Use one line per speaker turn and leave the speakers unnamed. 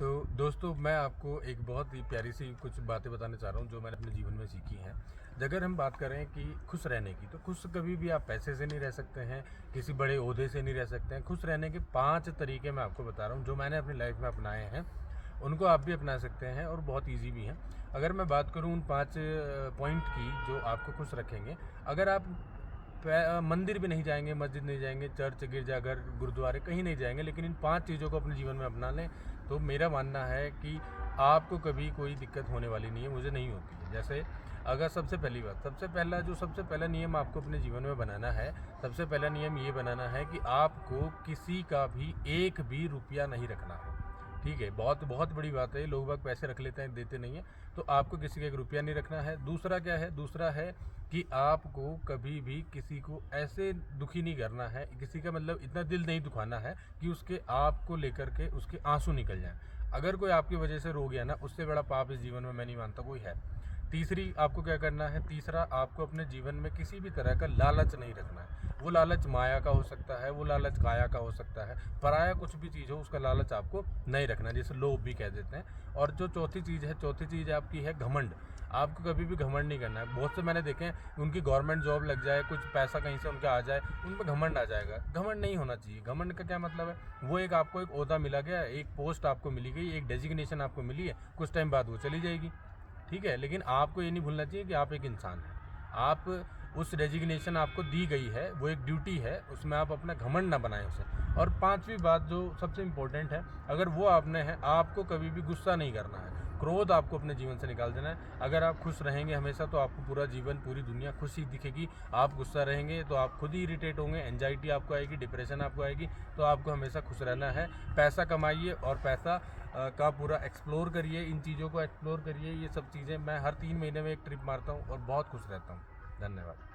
तो दोस्तों, मैं आपको एक बहुत ही प्यारी सी कुछ बातें बताना चाह रहा हूँ जो मैंने अपने जीवन में सीखी हैं। अगर हम बात करें कि खुश रहने की, तो खुश कभी भी आप पैसे से नहीं रह सकते हैं, किसी बड़े ओहदे से नहीं रह सकते हैं। खुश रहने के 5 तरीके मैं आपको बता रहा हूँ जो मैंने अपनी लाइफ में अपनाए हैं। उनको आप भी अपना सकते हैं और बहुत ईजी भी हैं। अगर मैं बात करूँ उन 5 पॉइंट की जो आपको खुश रखेंगे। अगर आप मंदिर भी नहीं जाएंगे, मस्जिद नहीं जाएंगे, चर्च, गिरजाघर, गुरुद्वारे कहीं नहीं जाएंगे, लेकिन इन 5 चीज़ों को अपने जीवन में अपना लें, तो मेरा मानना है कि आपको कभी कोई दिक्कत होने वाली नहीं है। मुझे नहीं होती है। जैसे अगर सबसे पहली बात, सबसे पहला नियम आपको अपने जीवन में बनाना है। सबसे पहला नियम ये बनाना है कि आपको किसी का भी एक भी रुपया नहीं रखना है। ठीक है, बहुत बहुत बड़ी बात है। लोग बाग पैसे रख लेते हैं, देते नहीं है। तो आपको किसी का एक रुपया नहीं रखना है। दूसरा क्या है? दूसरा है कि आपको कभी भी किसी को ऐसे दुखी नहीं करना है, किसी का मतलब इतना दिल नहीं दुखाना है कि उसके आपको लेकर के उसके आंसू निकल जाएं। अगर कोई आपकी वजह से रो गया ना, उससे बड़ा पाप इस जीवन में मैं नहीं मानता कोई है। तीसरी आपको क्या करना है? तीसरा, आपको अपने जीवन में किसी भी तरह का लालच नहीं रखना है। वो लालच माया का हो सकता है, वो लालच काया का हो सकता है, पराया कुछ भी चीज़ हो उसका लालच आपको नहीं रखना, जिसे लोभ भी कह देते हैं। और जो चौथी चीज़ आपकी है घमंड। आपको कभी भी घमंड नहीं करना है। बहुत से मैंने देखे हैं, उनकी गवर्नमेंट जॉब लग जाए, कुछ पैसा कहीं से उनका आ जाए, उन पर घमंड आ जाएगा। घमंड नहीं होना चाहिए। घमंड का क्या मतलब है? वो एक आपको एक ओहदा मिला गया, एक पोस्ट आपको मिली गई, एक डेजिग्नेशन आपको मिली है, कुछ टाइम बाद वो चली जाएगी। ठीक है, लेकिन आपको ये नहीं भूलना चाहिए कि आप एक इंसान हैं। आप उस डेजिग्नेशन आपको दी गई है, वो एक ड्यूटी है, उसमें आप अपना घमंड ना बनाएं उसे। और पांचवी बात जो सबसे इम्पोर्टेंट है, अगर वो आपने है, आपको कभी भी गुस्सा नहीं करना है। क्रोध आपको अपने जीवन से निकाल देना है। अगर आप खुश रहेंगे हमेशा, तो आपको पूरा जीवन, पूरी दुनिया खुशी दिखेगी। आप गुस्सा रहेंगे तो आप खुद ही इरिटेट होंगे, एंजाइटी आपको आएगी, डिप्रेशन आपको आएगी। तो आपको हमेशा खुश रहना है। पैसा कमाइए और पैसा का पूरा एक्सप्लोर करिए, इन चीज़ों को एक्सप्लोर करिए। ये सब चीज़ें मैं हर 3 महीने में एक ट्रिप मारता हूँ और बहुत खुश रहता हूँ। धन्यवाद।